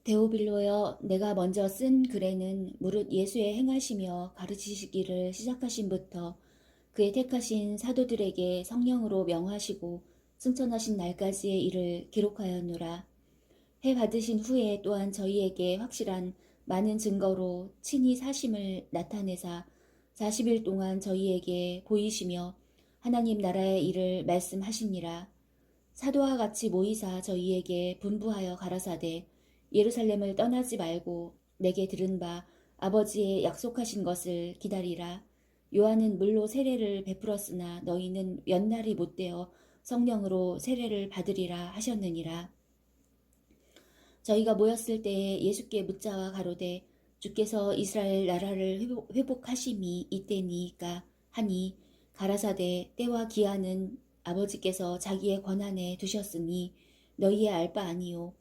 데오빌로여, 내가 먼저 쓴 글에는 무릇 예수의 행하시며 가르치시기를 시작하신부터 그의 택하신 사도들에게 성령으로 명하시고 승천하신 날까지의 일을 기록하였노라. 해 받으신 후에 또한 저희에게 확실한 많은 증거로 친히 사심을 나타내사 40일 동안 저희에게 보이시며 하나님 나라의 일을 말씀하시니라. 사도와 같이 모이사 저희에게 분부하여 가라사대 예루살렘을 떠나지 말고 내게 들은 바 아버지의 약속하신 것을 기다리라. 요한은 물로 세례를 베풀었으나 너희는 몇 날이 못되어 성령으로 세례를 받으리라 하셨느니라. 저희가 모였을 때에 예수께 묻자와 가로되 주께서 이스라엘 나라를 회복하심이 이때니까 하니 가라사대 때와 기한은 아버지께서 자기의 권한에 두셨으니 너희의 알 바 아니요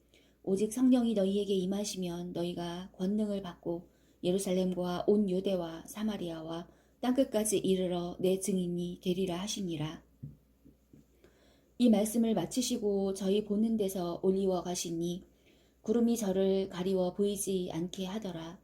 오직 성령이 너희에게 임하시면 너희가 권능을 받고 예루살렘과 온 유대와 사마리아와 땅끝까지 이르러 내 증인이 되리라 하시니라. 이 말씀을 마치시고 저희 보는 데서 올리워 가시니 구름이 저를 가리워 보이지 않게 하더라.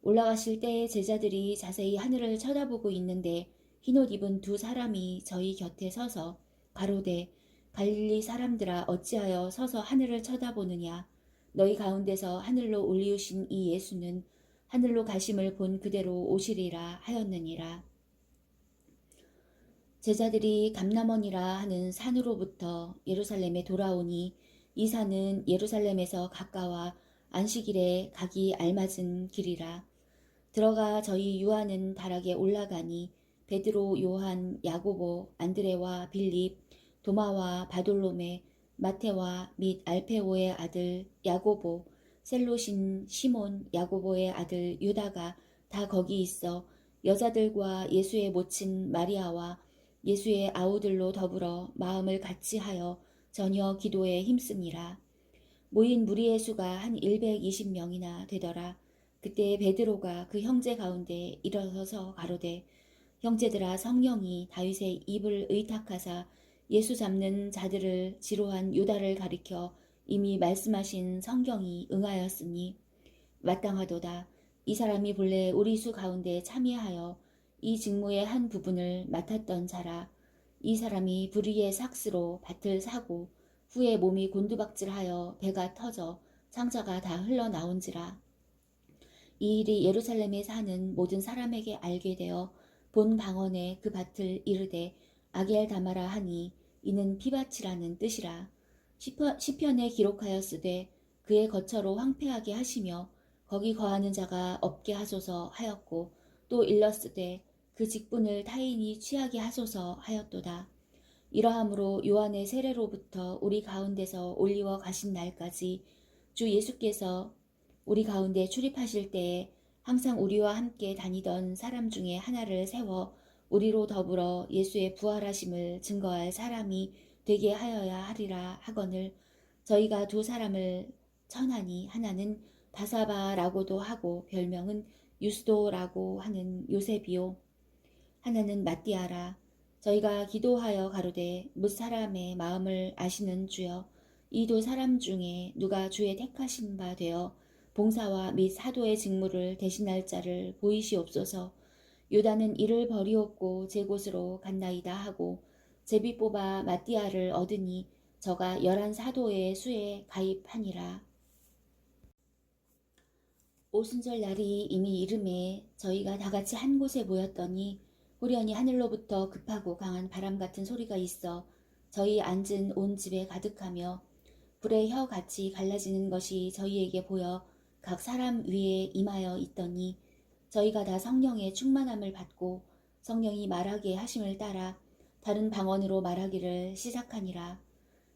올라가실 때 제자들이 자세히 하늘을 쳐다보고 있는데 흰옷 입은 두 사람이 저희 곁에 서서 가로되 갈릴리 사람들아 어찌하여 서서 하늘을 쳐다보느냐. 너희 가운데서 하늘로 올리우신 이 예수는 하늘로 가심을 본 그대로 오시리라 하였느니라. 제자들이 감람원이라 하는 산으로부터 예루살렘에 돌아오니 이 산은 예루살렘에서 가까워 안식일에 가기 알맞은 길이라. 들어가 저희 유하는 다락에 올라가니 베드로, 요한, 야고보, 안드레와 빌립, 도마와 바돌로메, 마테와 및 알페오의 아들 야고보, 셀로신 시몬, 야고보의 아들 유다가 다 거기 있어 여자들과 예수의 모친 마리아와 예수의 아우들로 더불어 마음을 같이하여 전혀 기도에 힘쓰니라. 모인 무리의 수가 한 120명이나 되더라. 그때 베드로가 그 형제 가운데 일어서서 가로되 형제들아 성령이 다윗의 입을 의탁하사 예수 잡는 자들을 지로한 유다를 가리켜 이미 말씀하신 성경이 응하였으니 마땅하도다. 이 사람이 본래 우리 수 가운데 참여하여 이 직무의 한 부분을 맡았던 자라. 이 사람이 불의의 삭스로 밭을 사고 후에 몸이 곤두박질하여 배가 터져 창자가 다 흘러나온지라. 이 일이 예루살렘에 사는 모든 사람에게 알게 되어 본 방언에 그 밭을 이르되 아겔다마라 하니 이는 피밭이라는 뜻이라. 시편에 기록하였으되 그의 거처로 황폐하게 하시며 거기 거하는 자가 없게 하소서 하였고 또 일렀으되 그 직분을 타인이 취하게 하소서 하였도다. 이러함으로 요한의 세례로부터 우리 가운데서 올리워 가신 날까지 주 예수께서 우리 가운데 출입하실 때에 항상 우리와 함께 다니던 사람 중에 하나를 세워 우리로 더불어 예수의 부활하심을 증거할 사람이 되게 하여야 하리라 하거늘 저희가 두 사람을 천하니 하나는 바사바라고도 하고 별명은 유스도라고 하는 요셉이요 하나는 마띠아라. 저희가 기도하여 가로되 뭇 사람의 마음을 아시는 주여 이 두 사람 중에 누가 주의 택하신 바 되어 봉사와 및 사도의 직무를 대신할 자를 보이시옵소서. 유다는 이를 버리옵고 제 곳으로 갔나이다 하고 제비 뽑아 마띠아를 얻으니 저가 11사도의 수에 가입하니라. 오순절 날이 이미 이름에 저희가 다같이 한 곳에 모였더니 후련히 하늘로부터 급하고 강한 바람 같은 소리가 있어 저희 앉은 온 집에 가득하며 불의 혀같이 갈라지는 것이 저희에게 보여 각 사람 위에 임하여 있더니 저희가 다 성령의 충만함을 받고 성령이 말하게 하심을 따라 다른 방언으로 말하기를 시작하니라.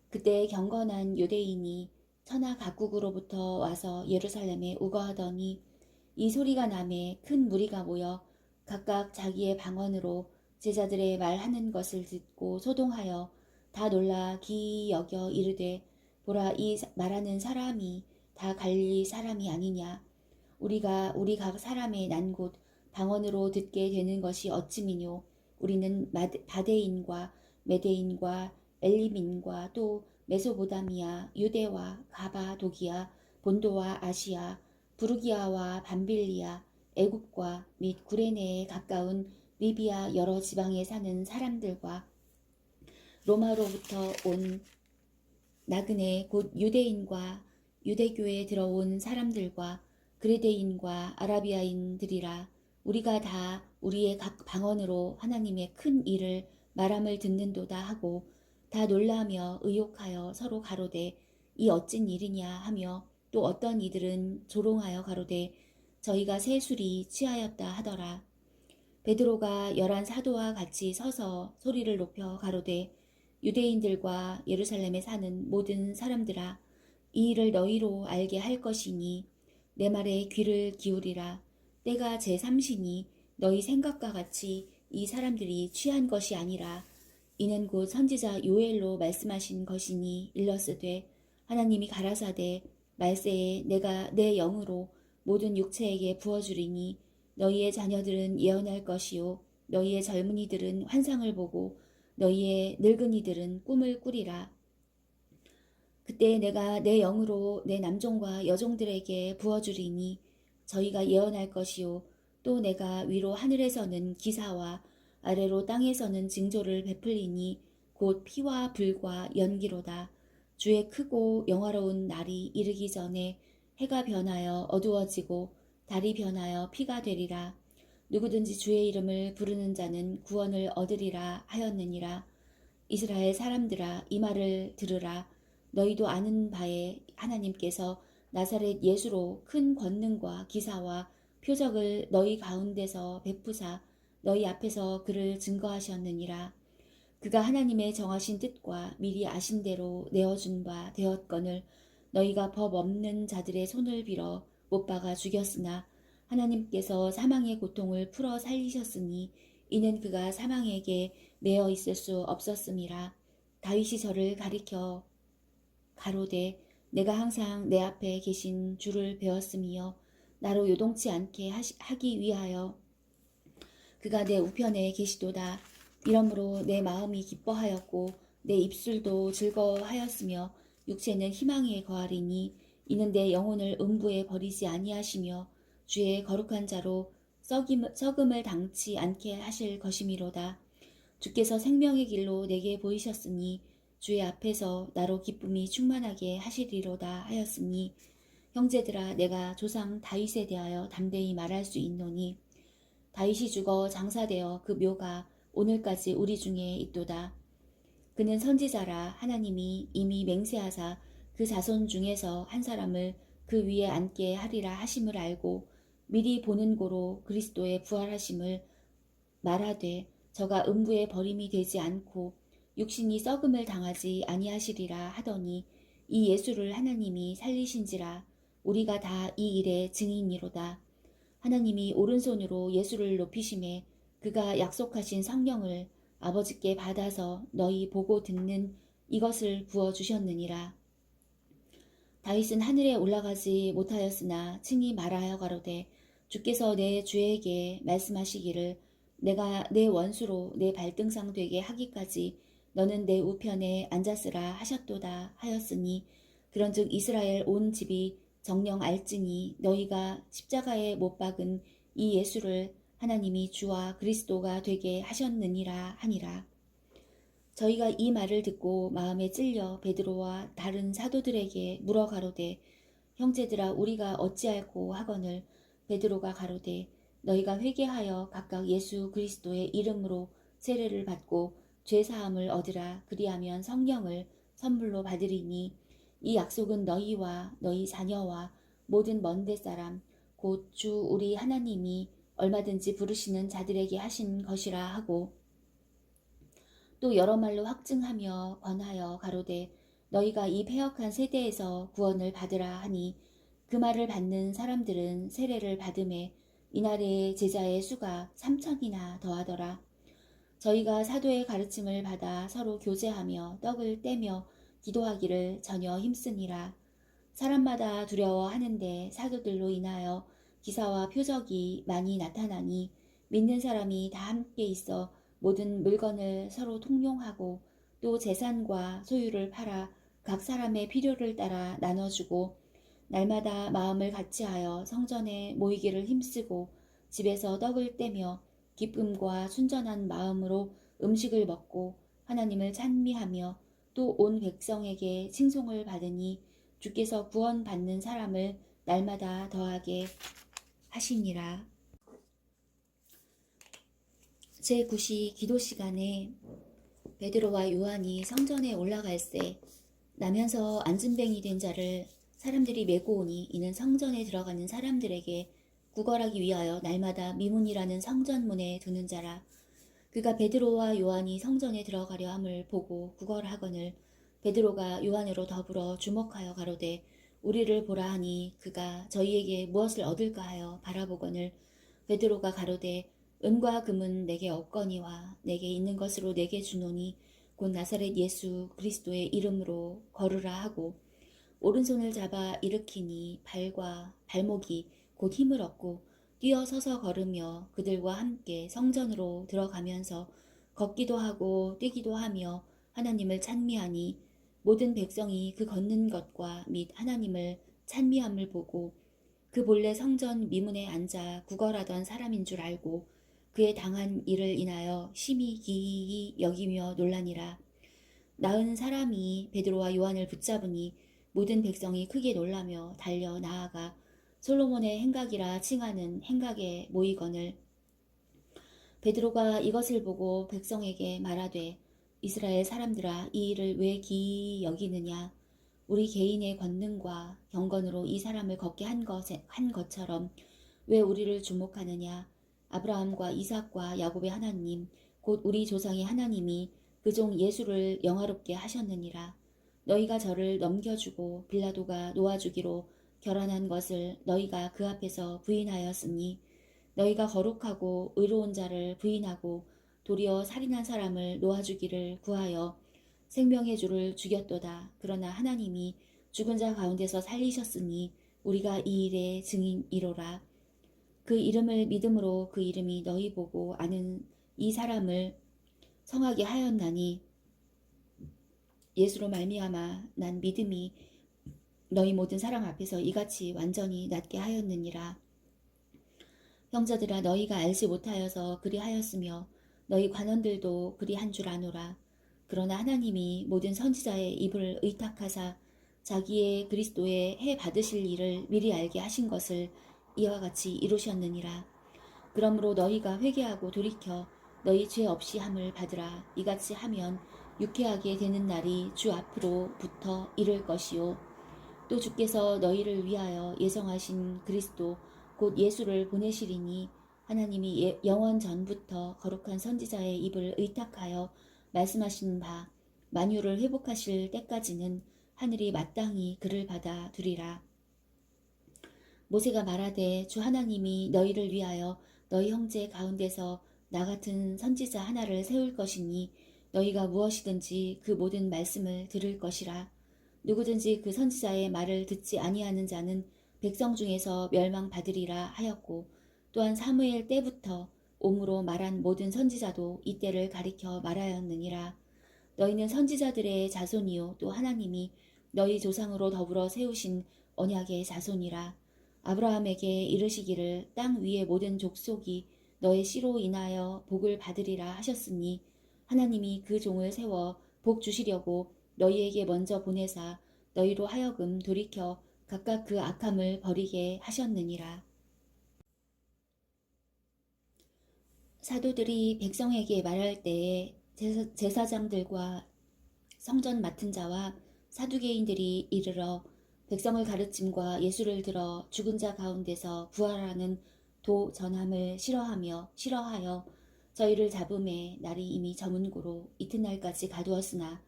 그때 경건한 유대인이 천하 각국으로부터 와서 예루살렘에 우거하더니 이 소리가 나매 큰 무리가 모여 각각 자기의 방언으로 제자들의 말하는 것을 듣고 소동하여 다 놀라 기이 여겨 이르되 보라 이 말하는 사람이 다 갈릴리 사람이 아니냐. 우리가 우리 각 사람의 난 곳 방언으로 듣게 되는 것이 어찌미뇨. 우리는 바데인과 메데인과 엘림인과 또 메소보다미아, 유대와 가바도기아, 본도와 아시아, 부르기아와 밤빌리아, 애굽과 및 구레네에 가까운 리비아 여러 지방에 사는 사람들과 로마로부터 온 나그네 곧 유대인과 유대교에 들어온 사람들과 그레데인과 아라비아인들이라. 우리가 다 우리의 각 방언으로 하나님의 큰 일을 말함을 듣는도다 하고 다 놀라며 의욕하여 서로 가로되 이 어찐 일이냐 하며 또 어떤 이들은 조롱하여 가로되 저희가 새 술이 취하였다 하더라. 베드로가 11 사도와 같이 서서 소리를 높여 가로되 유대인들과 예루살렘에 사는 모든 사람들아, 이 일을 너희로 알게 할 것이니 내 말에 귀를 기울이라. 때가 제3시니 너희 생각과 같이 이 사람들이 취한 것이 아니라 이는 곧 선지자 요엘로 말씀하신 것이니 일렀으되 하나님이 가라사대 말세에 내가 내 영으로 모든 육체에게 부어주리니 너희의 자녀들은 예언할 것이요 너희의 젊은이들은 환상을 보고 너희의 늙은이들은 꿈을 꾸리라. 그때 내가 내 영으로 내 남종과 여종들에게 부어주리니 저희가 예언할 것이요 또 내가 위로 하늘에서는 기사와 아래로 땅에서는 징조를 베풀리니 곧 피와 불과 연기로다. 주의 크고 영화로운 날이 이르기 전에 해가 변하여 어두워지고 달이 변하여 피가 되리라. 누구든지 주의 이름을 부르는 자는 구원을 얻으리라 하였느니라. 이스라엘 사람들아 이 말을 들으라. 너희도 아는 바에 하나님께서 나사렛 예수로 큰 권능과 기사와 표적을 너희 가운데서 베푸사 너희 앞에서 그를 증거하셨느니라. 그가 하나님의 정하신 뜻과 미리 아신 대로 내어준 바 되었거늘 너희가 법 없는 자들의 손을 빌어 못 박아 죽였으나 하나님께서 사망의 고통을 풀어 살리셨으니 이는 그가 사망에게 매어 있을 수 없었음이라. 다윗이 저를 가리켜 가로되 내가 항상 내 앞에 계신 주를 배웠음이여 나로 요동치 않게 하기 위하여 그가 내 우편에 계시도다. 이러므로 내 마음이 기뻐하였고 내 입술도 즐거워하였으며 육체는 희망에 거하리니 이는 내 영혼을 음부에 버리지 아니하시며 주의 거룩한 자로 썩음을 당치 않게 하실 것이미로다. 주께서 생명의 길로 내게 보이셨으니 주의 앞에서 나로 기쁨이 충만하게 하시리로다 하였으니 형제들아 내가 조상 다윗에 대하여 담대히 말할 수 있노니 다윗이 죽어 장사되어 그 묘가 오늘까지 우리 중에 있도다. 그는 선지자라 하나님이 이미 맹세하사 그 자손 중에서 한 사람을 그 위에 앉게 하리라 하심을 알고 미리 보는 고로 그리스도의 부활하심을 말하되 저가 음부에 버림이 되지 않고 육신이 썩음을 당하지 아니하시리라 하더니 이 예수를 하나님이 살리신지라. 우리가 다 이 일의 증인이로다. 하나님이 오른손으로 예수를 높이심에 그가 약속하신 성령을 아버지께 받아서 너희 보고 듣는 이것을 부어주셨느니라. 다윗은 하늘에 올라가지 못하였으나 친히 말하여 가로되 주께서 내 주에게 말씀하시기를 내가 내 원수로 내 발등상 되게 하기까지 너는 내 우편에 앉았으라 하셨도다 하였으니 그런즉 이스라엘 온 집이 정령 알지니 너희가 십자가에 못 박은 이 예수를 하나님이 주와 그리스도가 되게 하셨느니라 하니라. 저희가 이 말을 듣고 마음에 찔려 베드로와 다른 사도들에게 물어 가로되 형제들아 우리가 어찌할꼬 하거늘 베드로가 가로되 너희가 회개하여 각각 예수 그리스도의 이름으로 세례를 받고 죄사함을 얻으라. 그리하면 성령을 선물로 받으리니 이 약속은 너희와 너희 자녀와 모든 먼데 사람 곧 주 우리 하나님이 얼마든지 부르시는 자들에게 하신 것이라 하고 또 여러 말로 확증하며 권하여 가로되 너희가 이 패역한 세대에서 구원을 받으라 하니 그 말을 받는 사람들은 세례를 받음에 이날의 제자의 수가 3,000이나 더하더라. 저희가 사도의 가르침을 받아 서로 교제하며 떡을 떼며 기도하기를 전혀 힘쓰니라. 사람마다 두려워하는데 사도들로 인하여 기사와 표적이 많이 나타나니 믿는 사람이 다 함께 있어 모든 물건을 서로 통용하고 또 재산과 소유를 팔아 각 사람의 필요를 따라 나눠주고 날마다 마음을 같이하여 성전에 모이기를 힘쓰고 집에서 떡을 떼며 기쁨과 순전한 마음으로 음식을 먹고 하나님을 찬미하며 또 온 백성에게 칭송을 받으니 주께서 구원받는 사람을 날마다 더하게 하시니라. 제9시 기도 시간에 베드로와 요한이 성전에 올라갈새 나면서 안진뱅이 된 자를 사람들이 메고 오니 이는 성전에 들어가는 사람들에게 구걸하기 위하여 날마다 미문이라는 성전문에 두는 자라. 그가 베드로와 요한이 성전에 들어가려 함을 보고 구걸하거늘 베드로가 요한으로 더불어 주목하여 가로되 우리를 보라 하니 그가 저희에게 무엇을 얻을까 하여 바라보거늘 베드로가 가로되 은과 금은 내게 없거니와 내게 있는 것으로 내게 주노니 곧 나사렛 예수 그리스도의 이름으로 걸으라 하고 오른손을 잡아 일으키니 발과 발목이 곧 힘을 얻고 뛰어 서서 걸으며 그들과 함께 성전으로 들어가면서 걷기도 하고 뛰기도 하며 하나님을 찬미하니 모든 백성이 그 걷는 것과 및 하나님을 찬미함을 보고 그 본래 성전 미문에 앉아 구걸하던 사람인 줄 알고 그의 당한 일을 인하여 심히 기이히 여기며 놀라니라. 나은 사람이 베드로와 요한을 붙잡으니 모든 백성이 크게 놀라며 달려 나아가 솔로몬의 행각이라 칭하는 행각에 모이거늘 베드로가 이것을 보고 백성에게 말하되 이스라엘 사람들아 이 일을 왜 기이히 여기느냐 우리 개인의 권능과 경건으로 이 사람을 걷게 한 것처럼 왜 우리를 주목하느냐 아브라함과 이삭과 야곱의 하나님 곧 우리 조상의 하나님이 그 종 예수를 영화롭게 하셨느니라. 너희가 저를 넘겨주고 빌라도가 놓아주기로 결혼한 것을 너희가 그 앞에서 부인하였으니 너희가 거룩하고 의로운 자를 부인하고 도리어 살인한 사람을 놓아주기를 구하여 생명의 주를 죽였도다. 그러나 하나님이 죽은 자 가운데서 살리셨으니 우리가 이 일의 증인이로라. 그 이름을 믿음으로 그 이름이 너희 보고 아는 이 사람을 성하게 하였나니 예수로 말미암아 난 믿음이 너희 모든 사람 앞에서 이같이 완전히 낫게 하였느니라. 형제들아 너희가 알지 못하여서 그리하였으며 너희 관원들도 그리한 줄 아노라. 그러나 하나님이 모든 선지자의 입을 의탁하사 자기의 그리스도의 해 받으실 일을 미리 알게 하신 것을 이와 같이 이루셨느니라. 그러므로 너희가 회개하고 돌이켜 너희 죄 없이 함을 받으라. 이같이 하면 유쾌하게 되는 날이 주 앞으로부터 이를 것이요 또 주께서 너희를 위하여 예정하신 그리스도 곧 예수를 보내시리니 하나님이 영원 전부터 거룩한 선지자의 입을 의탁하여 말씀하신 바 만유를 회복하실 때까지는 하늘이 마땅히 그를 받아 두리라. 모세가 말하되 주 하나님이 너희를 위하여 너희 형제 가운데서 나 같은 선지자 하나를 세울 것이니 너희가 무엇이든지 그 모든 말씀을 들을 것이라. 누구든지 그 선지자의 말을 듣지 아니하는 자는 백성 중에서 멸망받으리라 하였고 또한 사무엘 때부터 옴으로 말한 모든 선지자도 이때를 가리켜 말하였느니라. 너희는 선지자들의 자손이요 또 하나님이 너희 조상으로 더불어 세우신 언약의 자손이라. 아브라함에게 이르시기를 땅 위의 모든 족속이 너의 씨로 인하여 복을 받으리라 하셨으니 하나님이 그 종을 세워 복 주시려고 너희에게 먼저 보내사 너희로 하여금 돌이켜 각각 그 악함을 버리게 하셨느니라. 사도들이 백성에게 말할 때에 제사장들과 성전 맡은 자와 사두개인들이 이르러 백성을 가르침과 예수를 들어 죽은 자 가운데서 부활하는 도 전함을 싫어하여 저희를 잡음에 날이 이미 저문고로 이튿날까지 가두었으나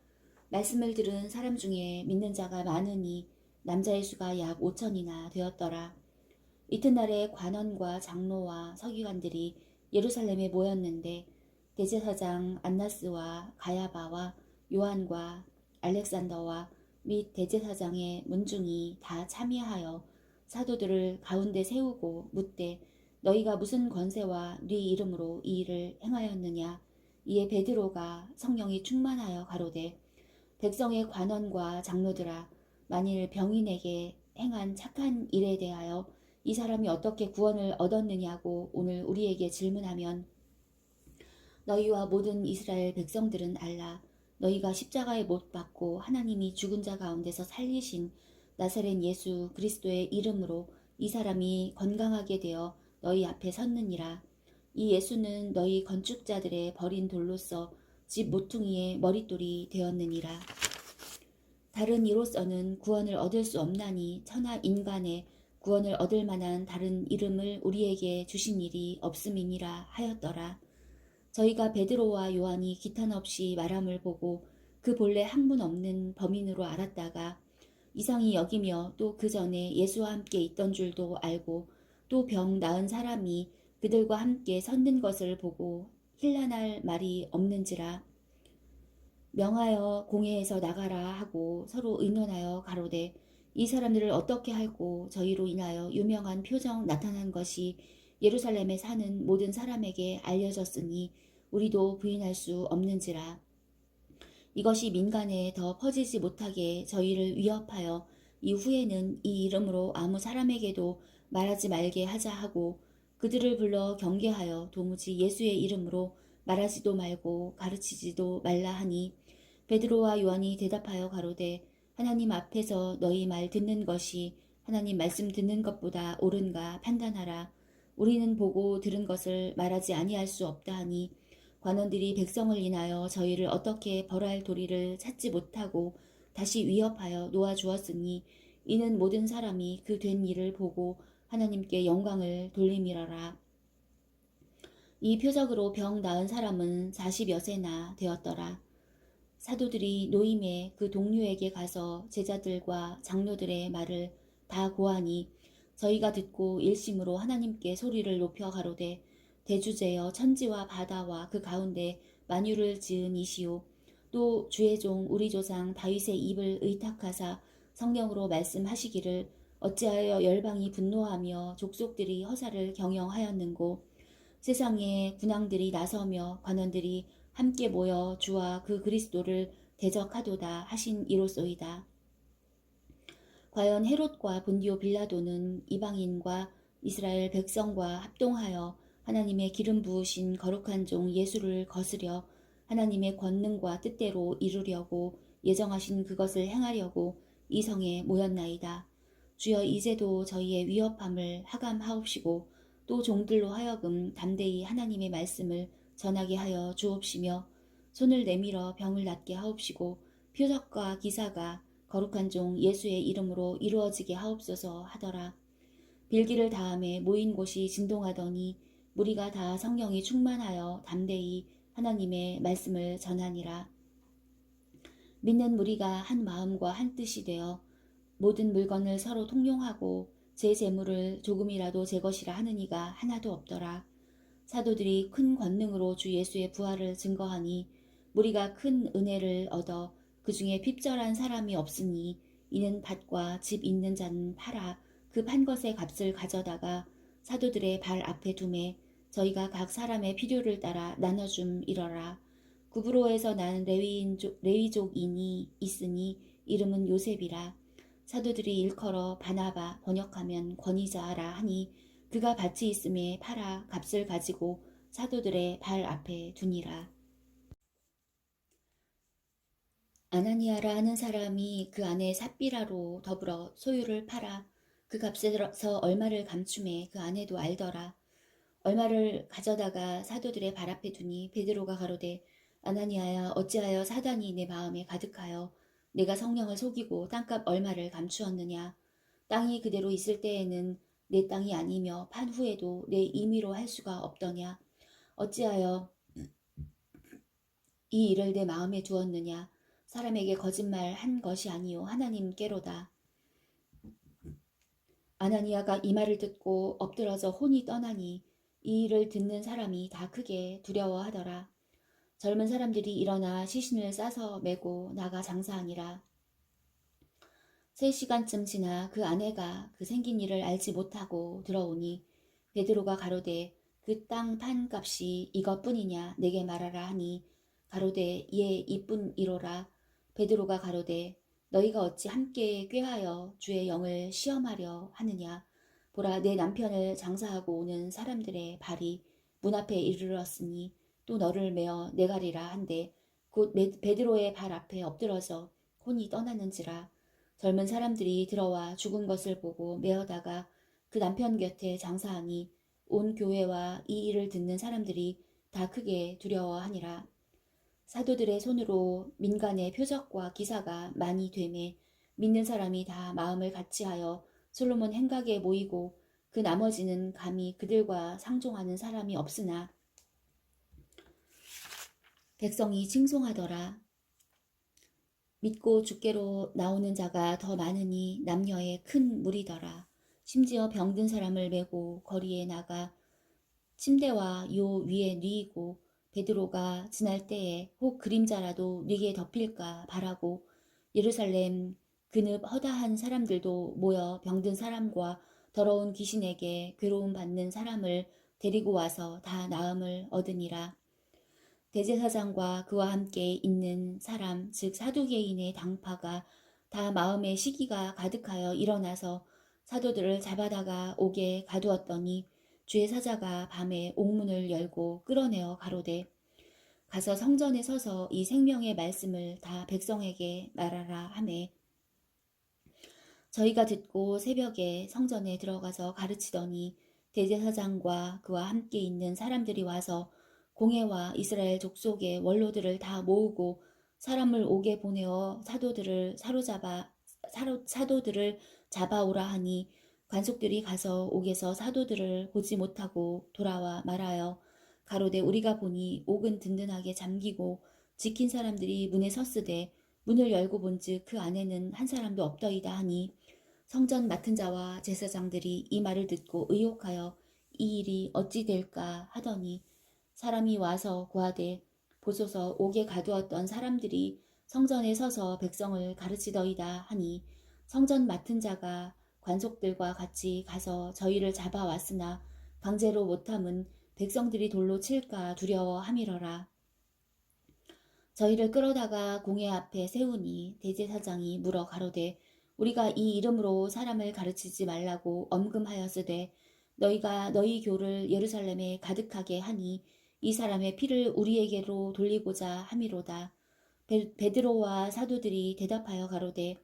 말씀을 들은 사람 중에 믿는 자가 많으니 남자의 수가 약 5천이나 되었더라. 이튿날에 관원과 장로와 서기관들이 예루살렘에 모였는데 대제사장 안나스와 가야바와 요한과 알렉산더와 및 대제사장의 문중이 다 참여하여 사도들을 가운데 세우고 묻되 너희가 무슨 권세와 네 이름으로 이 일을 행하였느냐. 이에 베드로가 성령이 충만하여 가로되 백성의 관원과 장로들아 만일 병인에게 행한 착한 일에 대하여 이 사람이 어떻게 구원을 얻었느냐고 오늘 우리에게 질문하면 너희와 모든 이스라엘 백성들은 알라. 너희가 십자가에 못 박고 하나님이 죽은 자 가운데서 살리신 나사렛 예수 그리스도의 이름으로 이 사람이 건강하게 되어 너희 앞에 섰느니라. 이 예수는 너희 건축자들의 버린 돌로서 집 모퉁이의 머릿돌이 되었느니라. 다른 이로서는 구원을 얻을 수 없나니 천하 인간의 구원을 얻을 만한 다른 이름을 우리에게 주신 일이 없음이니라 하였더라. 저희가 베드로와 요한이 기탄 없이 말함을 보고 그 본래 학문 없는 범인으로 알았다가 이상히 여기며 또 그 전에 예수와 함께 있던 줄도 알고 또 병 나은 사람이 그들과 함께 섰는 것을 보고 힐난할 말이 없는지라. 명하여 공회에서 나가라 하고 서로 의논하여 가로되 이 사람들을 어떻게 할고 저희로 인하여 유명한 표정 나타난 것이 예루살렘에 사는 모든 사람에게 알려졌으니 우리도 부인할 수 없는지라. 이것이 민간에 더 퍼지지 못하게 저희를 위협하여 이후에는 이 이름으로 아무 사람에게도 말하지 말게 하자 하고 그들을 불러 경계하여 도무지 예수의 이름으로 말하지도 말고 가르치지도 말라 하니 베드로와 요한이 대답하여 가로되 하나님 앞에서 너희 말 듣는 것이 하나님 말씀 듣는 것보다 옳은가 판단하라. 우리는 보고 들은 것을 말하지 아니할 수 없다 하니 관원들이 백성을 인하여 저희를 어떻게 벌할 도리를 찾지 못하고 다시 위협하여 놓아주었으니 이는 모든 사람이 그 된 일을 보고 하나님께 영광을 돌림이러라. 이 표적으로 병 나은 사람은 40여세나 되었더라. 사도들이 노임에 그 동료에게 가서 제자들과 장로들의 말을 다 고하니 저희가 듣고 일심으로 하나님께 소리를 높여 가로되 대주제여 천지와 바다와 그 가운데 만유를 지은 이시오 또 주의 종 우리 조상 다윗의 입을 의탁하사 성령으로 말씀하시기를 어찌하여 열방이 분노하며 족속들이 허사를 경영하였는고 세상에 군왕들이 나서며 관원들이 함께 모여 주와 그 그리스도를 대적하도다 하신 이로소이다. 과연 헤롯과 본디오 빌라도는 이방인과 이스라엘 백성과 합동하여 하나님의 기름 부으신 거룩한 종 예수를 거스려 하나님의 권능과 뜻대로 이루려고 예정하신 그것을 행하려고 이 성에 모였나이다. 주여 이제도 저희의 위협함을 하감하옵시고 또 종들로 하여금 담대히 하나님의 말씀을 전하게 하여 주옵시며 손을 내밀어 병을 낫게 하옵시고 표적과 기사가 거룩한 종 예수의 이름으로 이루어지게 하옵소서 하더라. 빌기를 다음에 모인 곳이 진동하더니 무리가 다 성령이 충만하여 담대히 하나님의 말씀을 전하니라. 믿는 무리가 한 마음과 한 뜻이 되어 모든 물건을 서로 통용하고 제 재물을 조금이라도 제 것이라 하는 이가 하나도 없더라. 사도들이 큰 권능으로 주 예수의 부활을 증거하니 무리가 큰 은혜를 얻어 그 중에 핍절한 사람이 없으니 이는 밭과 집 있는 자는 팔아 그 판 것의 값을 가져다가 사도들의 발 앞에 두매 저희가 각 사람의 필요를 따라 나눠줌 이러라. 구브로에서 난 레위족인이 있으니 이름은 요셉이라. 사도들이 일컬어 바나바 번역하면 권위자라 하니 그가 밭이 있음에 팔아 값을 가지고 사도들의 발 앞에 두니라. 아나니아라 하는 사람이 그 안에 삽비라로 더불어 소유를 팔아 그 값에서 얼마를 감춤해 그 아내도 알더라. 얼마를 가져다가 사도들의 발 앞에 두니 베드로가 가로되 아나니아야 어찌하여 사단이 내 마음에 가득하여 내가 성령을 속이고 땅값 얼마를 감추었느냐. 땅이 그대로 있을 때에는 내 땅이 아니며 판 후에도 내 임의로 할 수가 없더냐. 어찌하여 이 일을 내 마음에 두었느냐. 사람에게 거짓말 한 것이 아니요 하나님께로다. 아나니아가 이 말을 듣고 엎드러져 혼이 떠나니 이 일을 듣는 사람이 다 크게 두려워하더라. 젊은 사람들이 일어나 시신을 싸서 메고 나가 장사하니라. 3시간쯤 지나 그 아내가 그 생긴 일을 알지 못하고 들어오니 베드로가 가로되 그 땅 판 값이 이것뿐이냐 내게 말하라 하니 가로되 예 이뿐이로라. 베드로가 가로되 너희가 어찌 함께 꾀하여 주의 영을 시험하려 하느냐. 보라, 내 남편을 장사하고 오는 사람들의 발이 문 앞에 이르렀으니 또 너를 메어 내가리라 한데 곧 베드로의 발 앞에 엎드러져 혼이 떠나는지라. 젊은 사람들이 들어와 죽은 것을 보고 메어다가 그 남편 곁에 장사하니 온 교회와 이 일을 듣는 사람들이 다 크게 두려워하니라. 사도들의 손으로 민간의 표적과 기사가 많이 되매 믿는 사람이 다 마음을 같이하여 솔로몬 행각에 모이고 그 나머지는 감히 그들과 상종하는 사람이 없으나 백성이 칭송하더라. 믿고 주께로 나오는 자가 더 많으니 남녀의 큰 무리더라. 심지어 병든 사람을 메고 거리에 나가 침대와 요 위에 뉘이고 베드로가 지날 때에 혹 그림자라도 뉘게 덮일까 바라고 예루살렘 그늪 허다한 사람들도 모여 병든 사람과 더러운 귀신에게 괴로움 받는 사람을 데리고 와서 다 나음을 얻으니라. 대제사장과 그와 함께 있는 사람 즉 사두개인의 당파가 다 마음에 시기가 가득하여 일어나서 사도들을 잡아다가 옥에 가두었더니 주의 사자가 밤에 옥문을 열고 끌어내어 가로되 가서 성전에 서서 이 생명의 말씀을 다 백성에게 말하라 하매 저희가 듣고 새벽에 성전에 들어가서 가르치더니 대제사장과 그와 함께 있는 사람들이 와서 공회와 이스라엘 족속의 원로들을 다 모으고 사람을 옥에 보내어 사도들을 잡아오라 하니 관속들이 가서 옥에서 사도들을 보지 못하고 돌아와 말하여 가로되 우리가 보니 옥은 든든하게 잠기고 지킨 사람들이 문에 섰으되 문을 열고 본즉 그 안에는 한 사람도 없더이다 하니 성전 맡은 자와 제사장들이 이 말을 듣고 의혹하여 이 일이 어찌 될까 하더니 사람이 와서 고하되 보소서 옥에 가두었던 사람들이 성전에 서서 백성을 가르치더이다 하니 성전 맡은 자가 관속들과 같이 가서 저희를 잡아왔으나 강제로 못함은 백성들이 돌로 칠까 두려워함이러라. 저희를 끌어다가 공회 앞에 세우니 대제사장이 물어 가로되 우리가 이 이름으로 사람을 가르치지 말라고 엄금하였으되 너희가 너희 교를 예루살렘에 가득하게 하니 이 사람의 피를 우리에게로 돌리고자 함이로다. 베드로와 사도들이 대답하여 가로되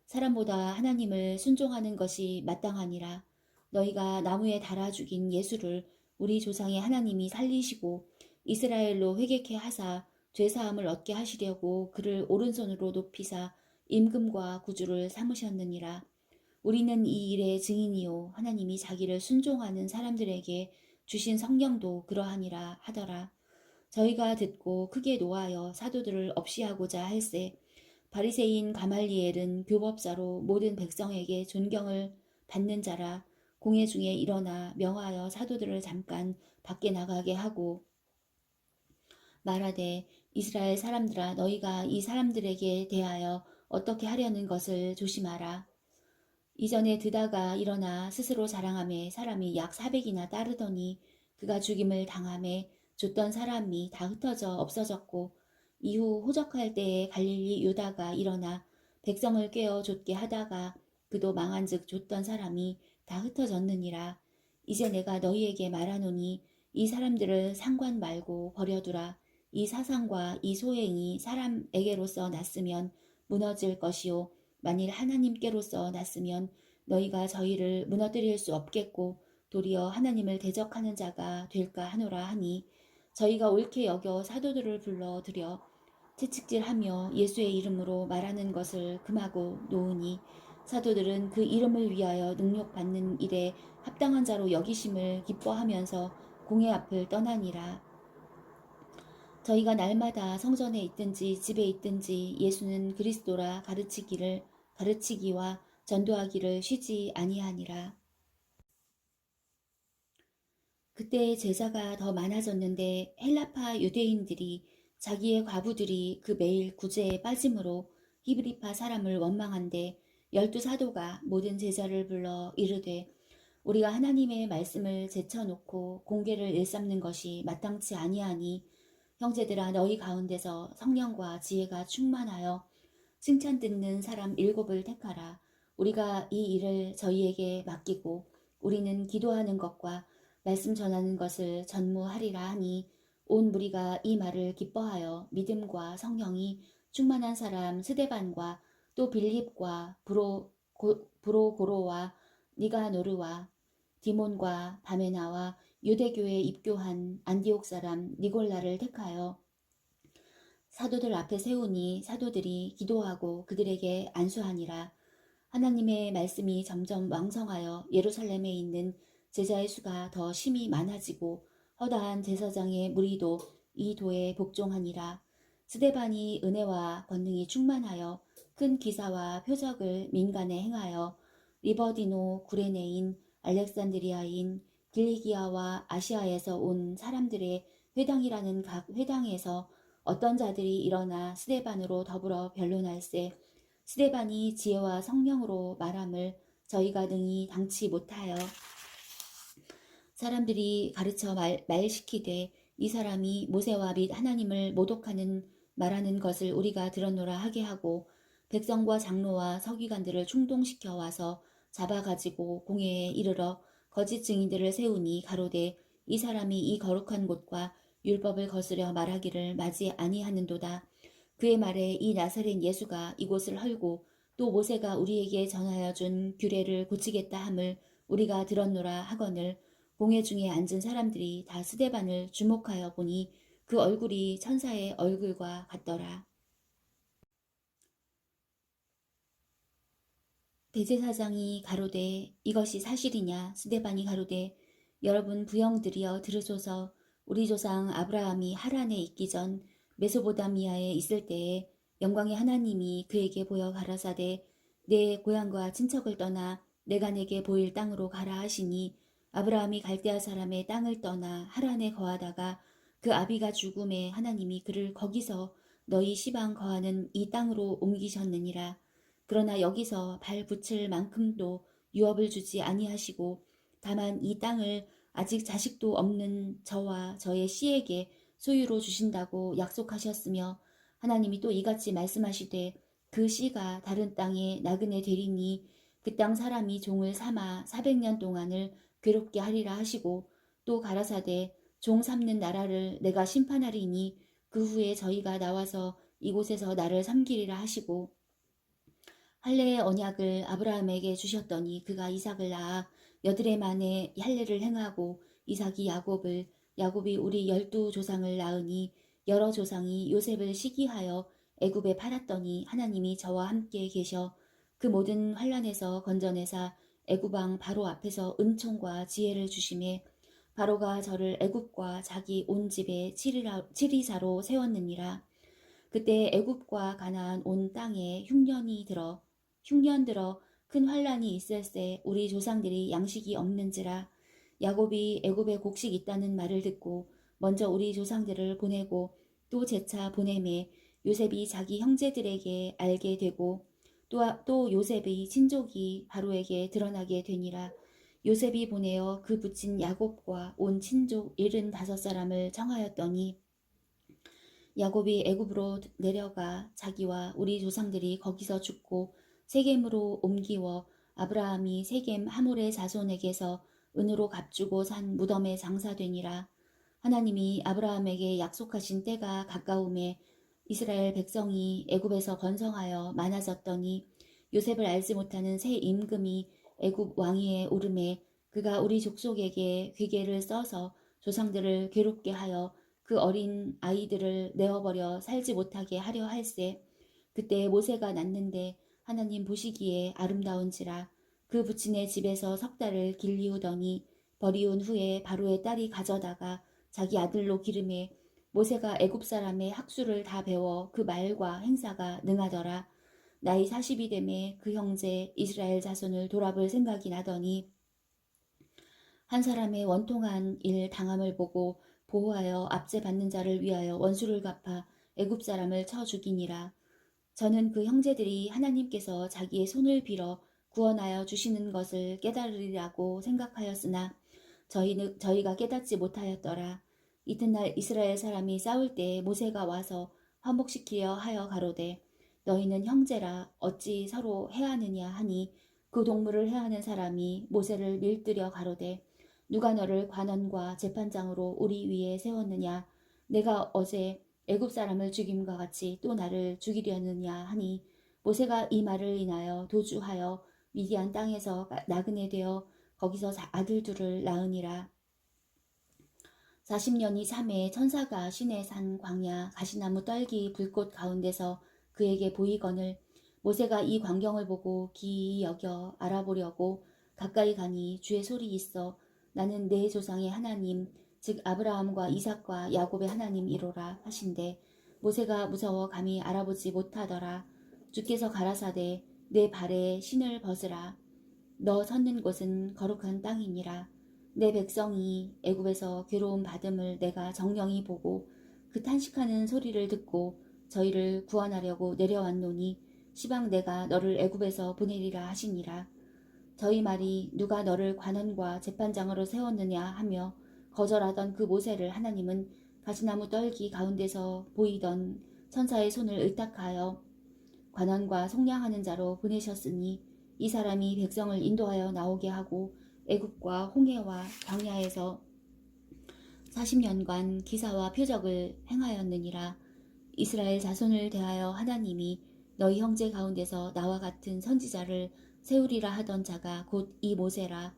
사람보다 하나님을 순종하는 것이 마땅하니라. 너희가 나무에 달아 죽인 예수를 우리 조상의 하나님이 살리시고 이스라엘로 회개케 하사 죄사함을 얻게 하시려고 그를 오른손으로 높이사 임금과 구주를 삼으셨느니라. 우리는 이 일의 증인이요 하나님이 자기를 순종하는 사람들에게 주신 성령도 그러하니라 하더라. 저희가 듣고 크게 노하여 사도들을 없이하고자 할세 바리새인 가말리엘은 교법사로 모든 백성에게 존경을 받는 자라. 공회 중에 일어나 명하여 사도들을 잠깐 밖에 나가게 하고 말하되 이스라엘 사람들아 너희가 이 사람들에게 대하여 어떻게 하려는 것을 조심하라. 이전에 드다가 일어나 스스로 자랑하며 사람이 약 400이나 따르더니 그가 죽임을 당하며 줬던 사람이 다 흩어져 없어졌고 이후 호적할 때에 갈릴리 유다가 일어나 백성을 꿰어 좇게 하다가 그도 망한즉 줬던 사람이 다 흩어졌느니라. 이제 내가 너희에게 말하노니 이 사람들을 상관 말고 버려두라. 이 사상과 이 소행이 사람에게로서 났으면 무너질 것이요 만일 하나님께로서 났으면 너희가 저희를 무너뜨릴 수 없겠고 도리어 하나님을 대적하는 자가 될까 하노라 하니 저희가 옳게 여겨 사도들을 불러 들여 채찍질하며 예수의 이름으로 말하는 것을 금하고 놓으니 사도들은 그 이름을 위하여 능욕받는 일에 합당한 자로 여기심을 기뻐하면서 공회 앞을 떠나니라. 저희가 날마다 성전에 있든지 집에 있든지 예수는 그리스도라 가르치기와 전도하기를 쉬지 아니하니라. 그때 제자가 더 많아졌는데 헬라파 유대인들이 자기의 과부들이 그 매일 구제에 빠짐으로 히브리파 사람을 원망한데 12사도가 모든 제자를 불러 이르되 우리가 하나님의 말씀을 제쳐놓고 공개를 일삼는 것이 마땅치 아니하니 형제들아 너희 가운데서 성령과 지혜가 충만하여 칭찬 듣는 사람 7을 택하라. 우리가 이 일을 저희에게 맡기고 우리는 기도하는 것과 말씀 전하는 것을 전무하리라 하니 온 무리가 이 말을 기뻐하여 믿음과 성령이 충만한 사람 스데반과 또 빌립과 브로고로와 니가노르와 디몬과 바메나와 유대교에 입교한 안디옥 사람 니골라를 택하여 사도들 앞에 세우니 사도들이 기도하고 그들에게 안수하니라. 하나님의 말씀이 점점 왕성하여 예루살렘에 있는 제자의 수가 더 심히 많아지고 허다한 제사장의 무리도 이 도에 복종하니라. 스데반이 은혜와 권능이 충만하여 큰 기사와 표적을 민간에 행하여 리버디노, 구레네인, 알렉산드리아인, 길리기아와 아시아에서 온 사람들의 회당이라는 각 회당에서 어떤 자들이 일어나 스데반으로 더불어 변론할세 스데반이 지혜와 성령으로 말함을 저희가 능히 당치 못하여 사람들이 가르쳐 말시키되 이 사람이 모세와 및 하나님을 모독하는 말하는 것을 우리가 들었노라 하게 하고 백성과 장로와 서기관들을 충동시켜 와서 잡아가지고 공회에 이르러 거짓 증인들을 세우니 가로되 이 사람이 이 거룩한 곳과 율법을 거스려 말하기를 마지 아니하는도다. 그의 말에 이 나사렛 예수가 이곳을 헐고 또 모세가 우리에게 전하여 준 규례를 고치겠다 함을 우리가 들었노라 하거늘 공회 중에 앉은 사람들이 다 스데반을 주목하여 보니 그 얼굴이 천사의 얼굴과 같더라. 대제사장이 가로되 이것이 사실이냐? 스데반이 가로되 여러분 부형들이여 들으소서. 우리 조상 아브라함이 하란에 있기 전 메소보다미아에 있을 때에 영광의 하나님이 그에게 보여 가라사대 내 고향과 친척을 떠나 내가 내게 보일 땅으로 가라 하시니 아브라함이 갈대아 사람의 땅을 떠나 하란에 거하다가 그 아비가 죽음에 하나님이 그를 거기서 너희 시방 거하는 이 땅으로 옮기셨느니라. 그러나 여기서 발 붙일 만큼도 유업을 주지 아니하시고 다만 이 땅을 아직 자식도 없는 저와 저의 씨에게 소유로 주신다고 약속하셨으며 하나님이 또 이같이 말씀하시되 그 씨가 다른 땅에 나그네 되리니 그 땅 사람이 종을 삼아 400년 동안을 괴롭게 하리라 하시고 또 가라사대 종 삼는 나라를 내가 심판하리니 그 후에 저희가 나와서 이곳에서 나를 섬기리라 하시고 할례의 언약을 아브라함에게 주셨더니 그가 이삭을 낳아 여드레 만에 할례를 행하고 이삭이 야곱이 우리 12조상을 낳으니 여러 조상이 요셉을 시기하여 애굽에 팔았더니 하나님이 저와 함께 계셔 그 모든 환란에서 건져내사 애굽 왕 바로 앞에서 은총과 지혜를 주심에 바로가 저를 애굽과 자기 온 집에 치리사로 세웠느니라. 그때 애굽과 가나안 온 땅에 흉년 들어 큰 환란이 있을세 우리 조상들이 양식이 없는지라. 야곱이 애굽에 곡식 있다는 말을 듣고 먼저 우리 조상들을 보내고 또 재차 보내매 요셉이 자기 형제들에게 알게 되고 또 요셉의 친족이 바로에게 드러나게 되니라. 요셉이 보내어 그 붙인 야곱과 온 친족 75사람을 청하였더니 야곱이 애굽으로 내려가 자기와 우리 조상들이 거기서 죽고 세겜으로 옮기워 아브라함이 세겜 하몰의 자손에게서 은으로 값주고 산 무덤에 장사되니라. 하나님이 아브라함에게 약속하신 때가 가까움에 이스라엘 백성이 애굽에서 번성하여 많아졌더니 요셉을 알지 못하는 새 임금이 애굽 왕위에 오르매 그가 우리 족속에게 괴계를 써서 조상들을 괴롭게 하여 그 어린 아이들을 내어버려 살지 못하게 하려 할세. 그때 모세가 낳는데 하나님 보시기에 아름다운지라. 그 부친의 집에서 석 달을 길리우더니 버리운 후에 바로의 딸이 가져다가 자기 아들로 기름에 모세가 애굽 사람의 학수를 다 배워 그 말과 행사가 능하더라. 나이 40이 되매 그 형제 이스라엘 자손을 돌아볼 생각이 나더니 한 사람의 원통한 일 당함을 보고 보호하여 압제 받는 자를 위하여 원수를 갚아 애굽 사람을 쳐 죽이니라. 저는 그 형제들이 하나님께서 자기의 손을 빌어 구원하여 주시는 것을 깨달으리라고 생각하였으나 저희가 깨닫지 못하였더라. 이튿날 이스라엘 사람이 싸울 때 모세가 와서 화목시키려 하여 가로되 너희는 형제라 어찌 서로 해하느냐 하니 그 동물을 해하는 사람이 모세를 밀뜨려 가로되 누가 너를 관원과 재판장으로 우리 위에 세웠느냐 내가 어제 애굽 사람을 죽임과 같이 또 나를 죽이려느냐 하니 모세가 이 말을 인하여 도주하여 미디안 땅에서 나그네 되어 거기서 아들 둘을 낳으니라. 40년이 참에 천사가 시내 산 광야 가시나무 떨기 불꽃 가운데서 그에게 보이거늘 모세가 이 광경을 보고 기이 여겨 알아보려고 가까이 가니 주의 소리 있어 나는 내 조상의 하나님 즉 아브라함과 이삭과 야곱의 하나님이로라 하신대 모세가 무서워 감히 알아보지 못하더라. 주께서 가라사대 내 발에 신을 벗으라. 너 섰는 곳은 거룩한 땅이니라. 내 백성이 애굽에서 괴로움 받음을 내가 정령이 보고 그 탄식하는 소리를 듣고 저희를 구원하려고 내려왔노니 시방 내가 너를 애굽에서 보내리라 하시니라. 저희 말이 누가 너를 관원과 재판장으로 세웠느냐 하며 거절하던 그 모세를 하나님은 가시나무 떨기 가운데서 보이던 천사의 손을 의탁하여 관원과 속량하는 자로 보내셨으니 이 사람이 백성을 인도하여 나오게 하고 애굽과 홍해와 광야에서 40년간 기사와 표적을 행하였느니라. 이스라엘 자손을 대하여 하나님이 너희 형제 가운데서 나와 같은 선지자를 세우리라 하던 자가 곧 이 모세라.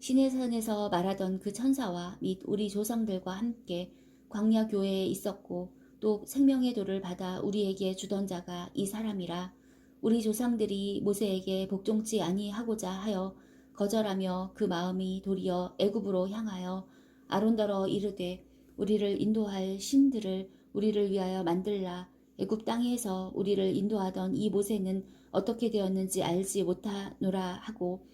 시내산에서 말하던 그 천사와 및 우리 조상들과 함께 광야 교회에 있었고 또 생명의 돌을 받아 우리에게 주던 자가 이 사람이라. 우리 조상들이 모세에게 복종치 아니하고자 하여 거절하며 그 마음이 도리어 애굽으로 향하여 아론더러 이르되 우리를 인도할 신들을 우리를 위하여 만들라. 애굽 땅에서 우리를 인도하던 이 모세는 어떻게 되었는지 알지 못하노라 하고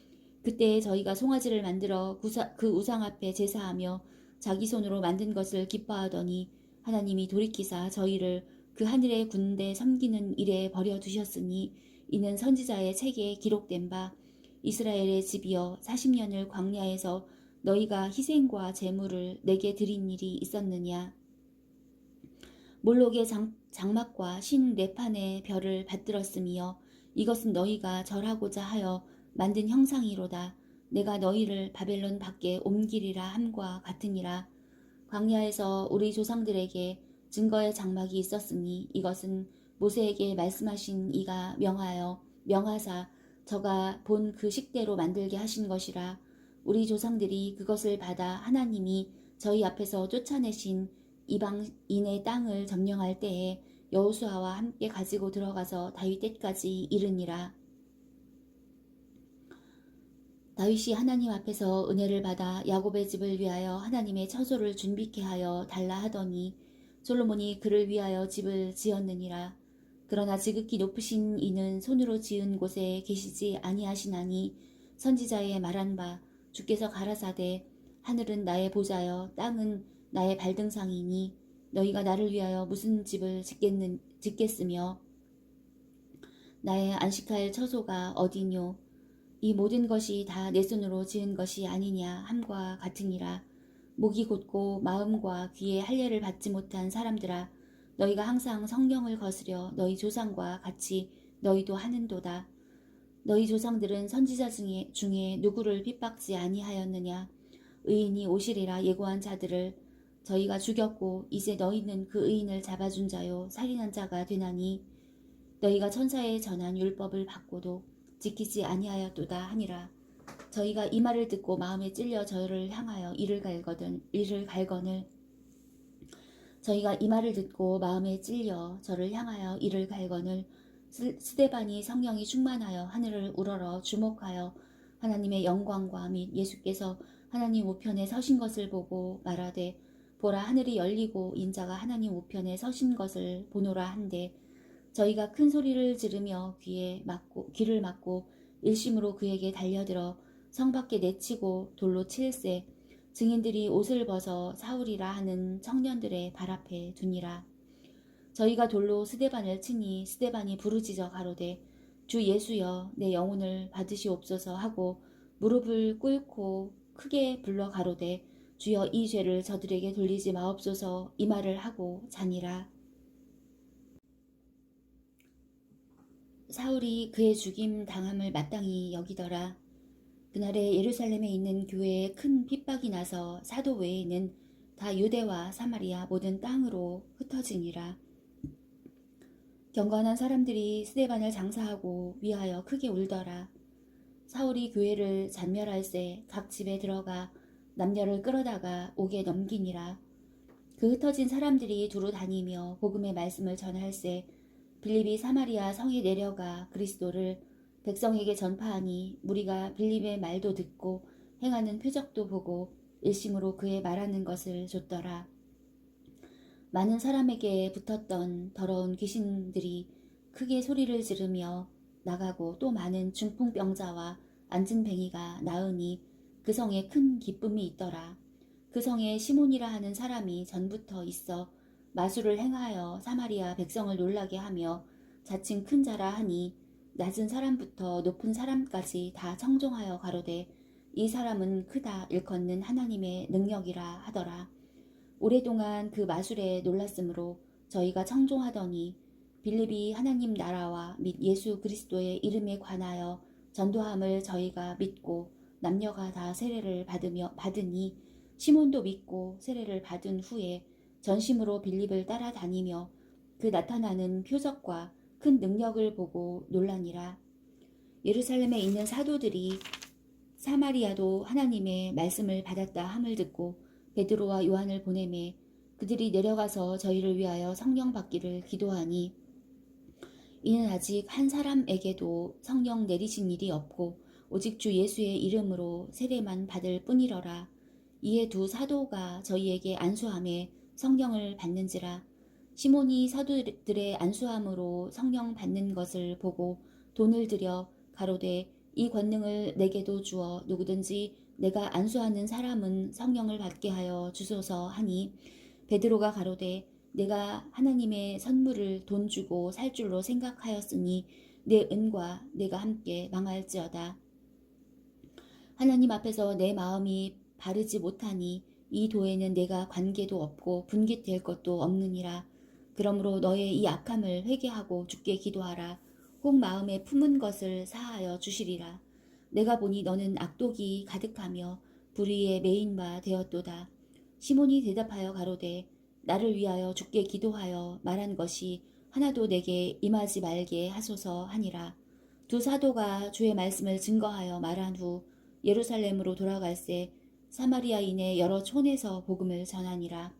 그때 저희가 송아지를 만들어 그 우상 앞에 제사하며 자기 손으로 만든 것을 기뻐하더니 하나님이 돌이키사 저희를 그 하늘의 군대 섬기는 일에 버려두셨으니 이는 선지자의 책에 기록된 바 이스라엘의 집이여 40년을 광야에서 너희가 희생과 제물을 내게 드린 일이 있었느냐. 몰록의 장막과 신 레판의 별을 받들었으며 이것은 너희가 절하고자 하여 만든 형상이로다. 내가 너희를 바벨론 밖에 옮기리라 함과 같으니라. 광야에서 우리 조상들에게 증거의 장막이 있었으니 이것은 모세에게 말씀하신 이가 명하사 저가 본 그 식대로 만들게 하신 것이라. 우리 조상들이 그것을 받아 하나님이 저희 앞에서 쫓아내신 이방인의 땅을 점령할 때에 여호수아와 함께 가지고 들어가서 다윗 때까지 이르니라. 다윗이 하나님 앞에서 은혜를 받아 야곱의 집을 위하여 하나님의 처소를 준비케 하여 달라 하더니 솔로몬이 그를 위하여 집을 지었느니라. 그러나 지극히 높으신 이는 손으로 지은 곳에 계시지 아니하시나니 선지자의 말한 바 주께서 가라사대 하늘은 나의 보좌여 땅은 나의 발등상이니 너희가 나를 위하여 무슨 집을 짓겠으며 나의 안식할 처소가 어디뇨. 이 모든 것이 다 내 손으로 지은 것이 아니냐 함과 같으니라. 목이 곧고 마음과 귀에 할례를 받지 못한 사람들아 너희가 항상 성경을 거스려 너희 조상과 같이 너희도 하는도다. 너희 조상들은 선지자 중에 누구를 핍박지 아니하였느냐. 의인이 오시리라 예고한 자들을 저희가 죽였고 이제 너희는 그 의인을 잡아준 자요 살인한 자가 되나니 너희가 천사의 전한 율법을 받고도 지키지 아니하였도다 하니라. 저희가 이 말을 듣고 마음에 찔려 저를 향하여 이를 갈거늘 저희가 이 말을 듣고 마음에 찔려 저를 향하여 이를 갈거늘 스데반이 성령이 충만하여 하늘을 우러러 주목하여 하나님의 영광과 및 예수께서 하나님 우편에 서신 것을 보고 말하되 보라 하늘이 열리고 인자가 하나님 우편에 서신 것을 보노라 한데 저희가 큰 소리를 지르며 귀를 막고 일심으로 그에게 달려들어 성 밖에 내치고 돌로 칠세 증인들이 옷을 벗어 사울이라 하는 청년들의 발 앞에 두니라. 저희가 돌로 스데반을 치니 스데반이 부르짖어 가로되 주 예수여 내 영혼을 받으시옵소서 하고 무릎을 꿇고 크게 불러 가로되 주여 이 죄를 저들에게 돌리지 마옵소서 이 말을 하고 자니라. 사울이 그의 죽임 당함을 마땅히 여기더라. 그날에 예루살렘에 있는 교회에 큰 핍박이 나서 사도 외에는 다 유대와 사마리아 모든 땅으로 흩어지니라. 경건한 사람들이 스데반을 장사하고 위하여 크게 울더라. 사울이 교회를 잔멸할새 각 집에 들어가 남녀를 끌어다가 옥에 넘기니라. 그 흩어진 사람들이 두루 다니며 복음의 말씀을 전할새 빌립이 사마리아 성에 내려가 그리스도를 백성에게 전파하니 무리가 빌립의 말도 듣고 행하는 표적도 보고 일심으로 그의 말하는 것을 좇더라. 많은 사람에게 붙었던 더러운 귀신들이 크게 소리를 지르며 나가고 또 많은 중풍병자와 안진뱅이가 나으니 그 성에 큰 기쁨이 있더라. 그 성에 시몬이라 하는 사람이 전부터 있어 마술을 행하여 사마리아 백성을 놀라게 하며 자칭 큰 자라 하니 낮은 사람부터 높은 사람까지 다 청종하여 가로되 이 사람은 크다 일컫는 하나님의 능력이라 하더라. 오랫동안 그 마술에 놀랐으므로 저희가 청종하더니 빌립이 하나님 나라와 및 예수 그리스도의 이름에 관하여 전도함을 저희가 믿고 남녀가 다 세례를 받으니 시몬도 믿고 세례를 받은 후에 전심으로 빌립을 따라다니며 그 나타나는 표적과 큰 능력을 보고 놀라니라. 예루살렘에 있는 사도들이 사마리아도 하나님의 말씀을 받았다 함을 듣고 베드로와 요한을 보내매 그들이 내려가서 저희를 위하여 성령 받기를 기도하니 이는 아직 한 사람에게도 성령 내리신 일이 없고 오직 주 예수의 이름으로 세례만 받을 뿐이러라. 이에 두 사도가 저희에게 안수함에 성령을 받는지라. 시몬이 사도들의 안수함으로 성령 받는 것을 보고 돈을 들여 가로되 이 권능을 내게도 주어 누구든지 내가 안수하는 사람은 성령을 받게 하여 주소서 하니 베드로가 가로되 내가 하나님의 선물을 돈 주고 살 줄로 생각하였으니 내 은과 내가 함께 망할지어다. 하나님 앞에서 내 마음이 바르지 못하니 이 도에는 내가 관계도 없고 분깃될 것도 없느니라. 그러므로 너의 이 악함을 회개하고 주께 기도하라. 혹 마음에 품은 것을 사하여 주시리라. 내가 보니 너는 악독이 가득하며 불의의 메인 바 되었도다. 시몬이 대답하여 가로되 나를 위하여 주께 기도하여 말한 것이 하나도 내게 임하지 말게 하소서 하니라. 두 사도가 주의 말씀을 증거하여 말한 후 예루살렘으로 돌아갈새 사마리아인의 여러 촌에서 복음을 전하니라.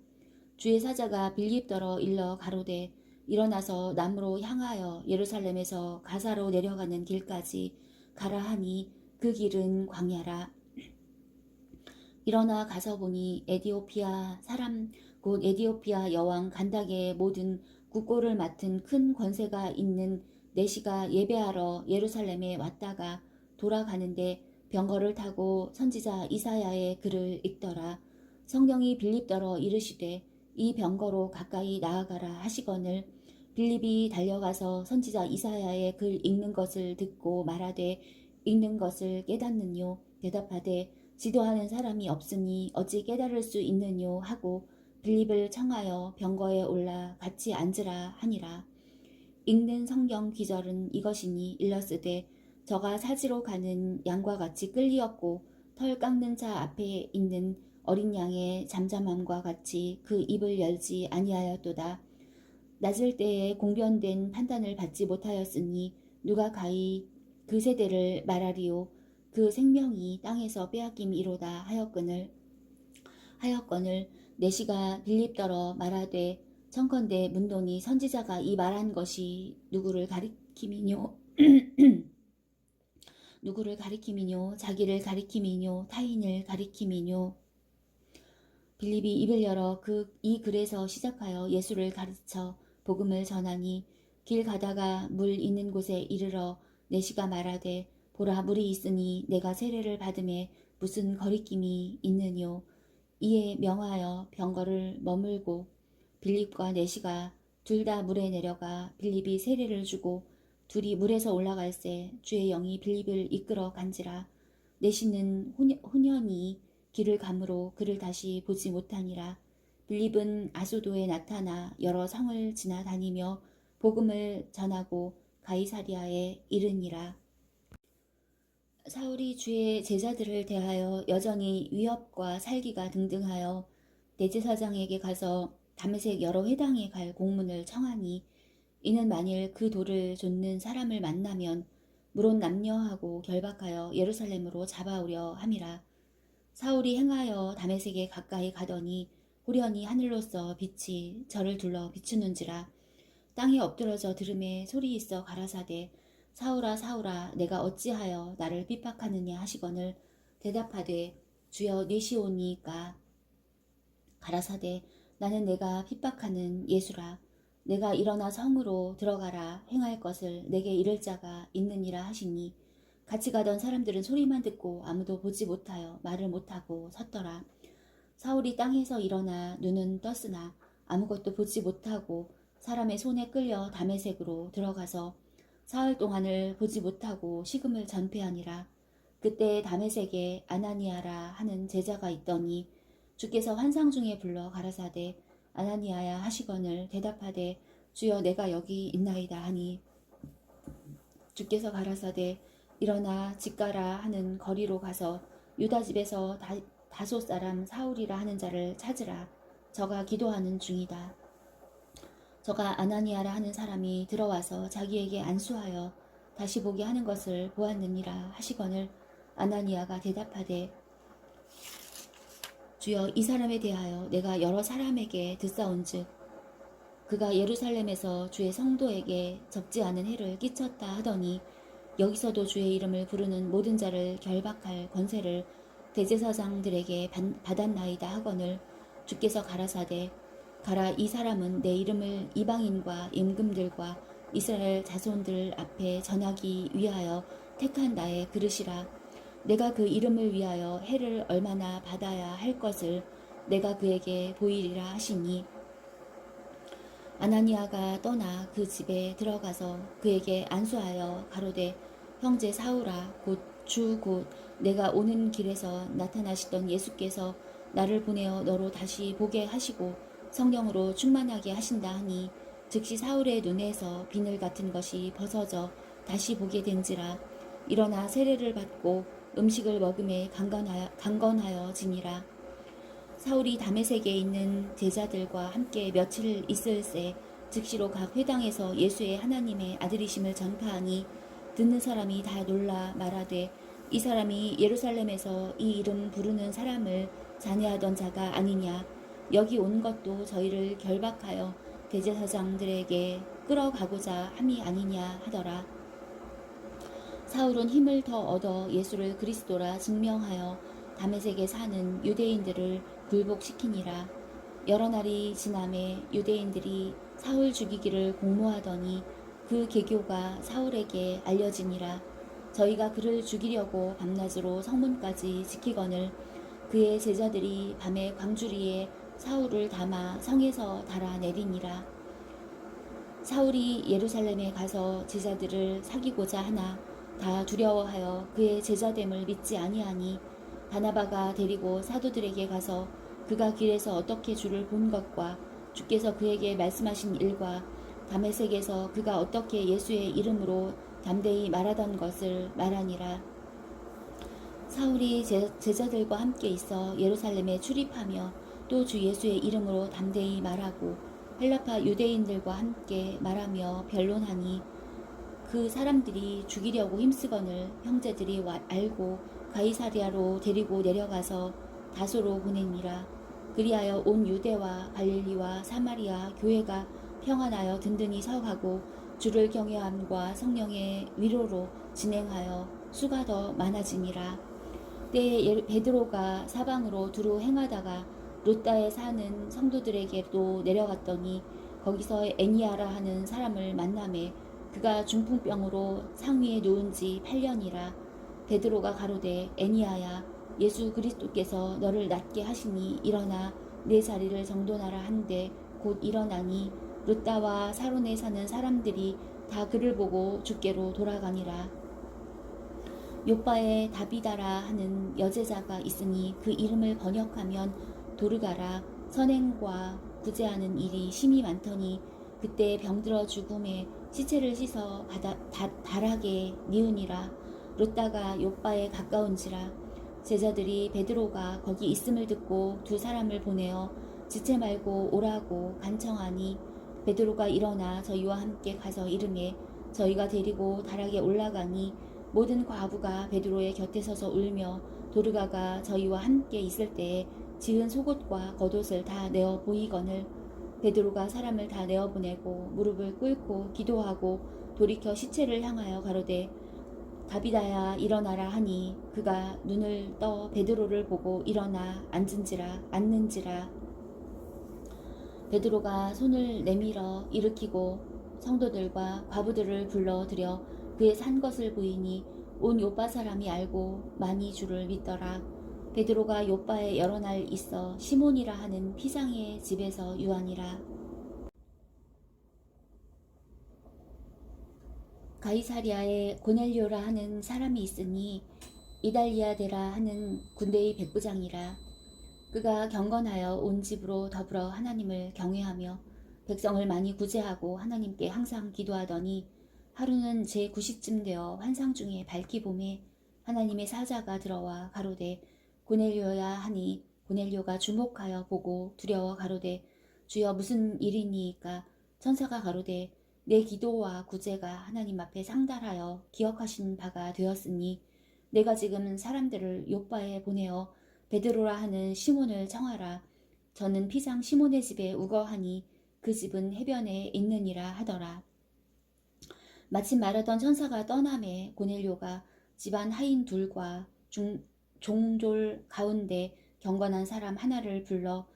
주의 사자가 빌립더러 일러 가로되 일어나서 남으로 향하여 예루살렘에서 가사로 내려가는 길까지 가라 하니 그 길은 광야라. 일어나 가서 보니 에디오피아 사람 곧 에디오피아 여왕 간닥의 모든 국고를 맡은 큰 권세가 있는 내시가 예배하러 예루살렘에 왔다가 돌아가는데 병거를 타고 선지자 이사야의 글을 읽더라. 성령이 빌립더러 이르시되 이 병거로 가까이 나아가라 하시거늘 빌립이 달려가서 선지자 이사야의 글 읽는 것을 듣고 말하되 읽는 것을 깨닫느뇨 대답하되 지도하는 사람이 없으니 어찌 깨달을 수 있느뇨 하고 빌립을 청하여 병거에 올라 같이 앉으라 하니라. 읽는 성경 귀절은 이것이니 일렀으되 저가 사지로 가는 양과 같이 끌리었고 털 깎는 자 앞에 있는 어린 양의 잠잠함과 같이 그 입을 열지 아니하였도다. 낮을 때에 공변된 판단을 받지 못하였으니 누가 가히 그 세대를 말하리요. 그 생명이 땅에서 빼앗김이로다 하였거늘 내시가 빌립더러 말하되 청컨대 문돈이 선지자가 이 말한 것이 누구를 가리킴이뇨 누구를 가리킴이뇨 자기를 가리킴이뇨 타인을 가리킴이뇨. 빌립이 입을 열어 이 글에서 시작하여 예수를 가르쳐 복음을 전하니 길 가다가 물 있는 곳에 이르러 내시가 말하되 보라 물이 있으니 내가 세례를 받음에 무슨 거리낌이 있느뇨. 이에 명하여 병거를 머물고 빌립과 내시가 둘 다 물에 내려가 빌립이 세례를 주고 둘이 물에서 올라갈새 주의 영이 빌립을 이끌어 간지라. 내시는 혼연히 길을 가므로 그를 다시 보지 못하니라. 빌립은 아소도에 나타나 여러 성을 지나다니며 복음을 전하고 가이사랴에 이르니라. 사울이 주의 제자들을 대하여 여전히 위협과 살기가 등등하여 대제사장에게 가서 다메섹 여러 회당에 갈 공문을 청하니, 이는 만일 그 돌을 좇는 사람을 만나면 물론 남녀하고 결박하여 예루살렘으로 잡아오려 함이라. 사울이 행하여 다메섹에 가까이 가더니 호련히 하늘로서 빛이 저를 둘러 비추는지라. 땅에 엎드러져 들음에 소리 있어 가라사대, 사울아 사울아 내가 어찌하여 나를 핍박하느냐 하시거늘, 대답하되 주여 내시오니까 가라사대, 나는 내가 핍박하는 예수라. 내가 일어나 성으로 들어가라 행할 것을 내게 이를 자가 있느니라 하시니, 같이 가던 사람들은 소리만 듣고 아무도 보지 못하여 말을 못하고 섰더라. 사울이 땅에서 일어나 눈은 떴으나 아무것도 보지 못하고 사람의 손에 끌려 다메섹으로 들어가서 사흘 동안을 보지 못하고 식음을 전폐하니라. 그때 다메섹에 아나니아라 하는 제자가 있더니 주께서 환상 중에 불러 가라사대, 아나니아야 하시거늘, 대답하되 주여 내가 여기 있나이다 하니, 주께서 가라사대 일어나 집 가라 하는 거리로 가서 유다 집에서 다소 사람 사울이라 하는 자를 찾으라. 저가 기도하는 중이다. 저가 아나니아라 하는 사람이 들어와서 자기에게 안수하여 다시 보게 하는 것을 보았느니라 하시거늘, 아나니아가 대답하되 주여 이 사람에 대하여 내가 여러 사람에게 듣사온즉 그가 예루살렘에서 주의 성도에게 적지 않은 해를 끼쳤다 하더니, 여기서도 주의 이름을 부르는 모든 자를 결박할 권세를 대제사장들에게 받았나이다 하거늘, 주께서 가라사대 가라, 이 사람은 내 이름을 이방인과 임금들과 이스라엘 자손들 앞에 전하기 위하여 택한 나의 그릇이라. 내가 그 이름을 위하여 해를 얼마나 받아야 할 것을 내가 그에게 보이리라 하시니, 아나니아가 떠나 그 집에 들어가서 그에게 안수하여 가로되, 형제 사울아, 곧 내가 오는 길에서 나타나시던 예수께서 나를 보내어 너로 다시 보게 하시고 성령으로 충만하게 하신다 하니, 즉시 사울의 눈에서 비늘 같은 것이 벗어져 다시 보게 된지라. 일어나 세례를 받고 음식을 먹음에 강건하여 지니라. 사울이 다메섹에 있는 제자들과 함께 며칠 있을새 즉시로 각 회당에서 예수의 하나님의 아들이심을 전파하니, 듣는 사람이 다 놀라 말하되, 이 사람이 예루살렘에서 이 이름 부르는 사람을 잔해하던 자가 아니냐. 여기 온 것도 저희를 결박하여 대제사장들에게 끌어가고자 함이 아니냐 하더라. 사울은 힘을 더 얻어 예수를 그리스도라 증명하여 다메섹에 사는 유대인들을 굴복시키니라. 여러 날이 지남에 유대인들이 사울 죽이기를 공모하더니 그 계교가 사울에게 알려지니라. 저희가 그를 죽이려고 밤낮으로 성문까지 지키거늘, 그의 제자들이 밤에 광주리에 사울을 담아 성에서 달아내리니라. 사울이 예루살렘에 가서 제자들을 사귀고자 하나 다 두려워하여 그의 제자됨을 믿지 아니하니, 바나바가 데리고 사도들에게 가서 그가 길에서 어떻게 주를 본 것과 주께서 그에게 말씀하신 일과 다메섹에서 그가 어떻게 예수의 이름으로 담대히 말하던 것을 말하니라. 사울이 제자들과 함께 있어 예루살렘에 출입하며 또 주 예수의 이름으로 담대히 말하고 헬라파 유대인들과 함께 말하며 변론하니, 그 사람들이 죽이려고 힘쓰거늘 형제들이 알고 가이사랴로 데리고 내려가서 다소로 보내니라. 그리하여 온 유대와 갈릴리와 사마리아 교회가 평안하여 든든히 서가고 주를 경외함과 성령의 위로로 진행하여 수가 더 많아지니라. 때에 베드로가 사방으로 두루 행하다가 롯다에 사는 성도들에게도 내려갔더니 거기서 애니아라 하는 사람을 만나매 그가 중풍병으로 상위에 누운 지 8년이라. 베드로가 가로되, 애니아야, 예수 그리스도께서 너를 낫게 하시니 일어나 내 자리를 정돈하라 한데 곧 일어나니 롯다와 사론에 사는 사람들이 다 그를 보고 주께로 돌아가니라. 요빠에 다비다라 하는 여제자가 있으니 그 이름을 번역하면 도르가라. 선행과 구제하는 일이 심히 많더니 그때 병들어 죽음에 시체를 씻어 달하게 니으니라. 롯다가 욥바에 가까운지라. 제자들이 베드로가 거기 있음을 듣고 두 사람을 보내어 지체 말고 오라고 간청하니 베드로가 일어나 저희와 함께 가서 이르매 저희가 데리고 달하게 올라가니 모든 과부가 베드로의 곁에 서서 울며 도르가가 저희와 함께 있을 때에 지은 속옷과 겉옷을 다 내어 보이거늘 베드로가 사람을 다 내어보내고 무릎을 꿇고 기도하고 돌이켜 시체를 향하여 가로되 다비다야 일어나라 하니 그가 눈을 떠 베드로를 보고 일어나 앉는지라. 베드로가 손을 내밀어 일으키고 성도들과 과부들을 불러들여 그의 산 것을 보이니 온 요빠 사람이 알고 많이 주를 믿더라. 베드로가 요빠에 여러 날 있어 시몬이라 하는 피상의 집에서 유하니라. 가이사랴에 고넬료라 하는 사람이 있으니 이달리아데라 하는 군대의 백부장이라. 그가 경건하여 온 집으로 더불어 하나님을 경외하며 백성을 많이 구제하고 하나님께 항상 기도하더니 하루는 제9시쯤 되어 환상 중에 밝기 봄에 하나님의 사자가 들어와 가로되 고넬료야 하니 고넬료가 주목하여 보고 두려워 가로되 주여 무슨 일이니이까. 천사가 가로되 내 기도와 구제가 하나님 앞에 상달하여 기억하신 바가 되었으니 내가 지금 사람들을 요빠에 보내어 베드로라 하는 시몬을 청하라. 저는 피상 시몬의 집에 우거하니 그 집은 해변에 있느니라 하더라. 마침 말하던 천사가 떠나매 고넬료가 집안 하인 둘과 종졸 가운데 경건한 사람 하나를 불러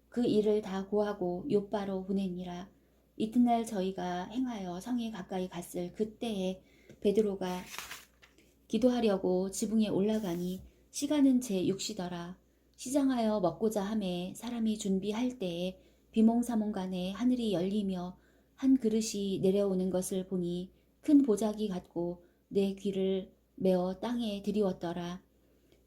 그 일을 다 고하고 요빠로 보내니라. 이튿날 저희가 행하여 성에 가까이 갔을 그때에 베드로가 기도하려고 지붕에 올라가니 시간은 제6시더라. 시장하여 먹고자 하매 사람이 준비할 때에 비몽사몽간에 하늘이 열리며 한 그릇이 내려오는 것을 보니 큰 보자기 같고 내 귀를 메어 땅에 들이웠더라.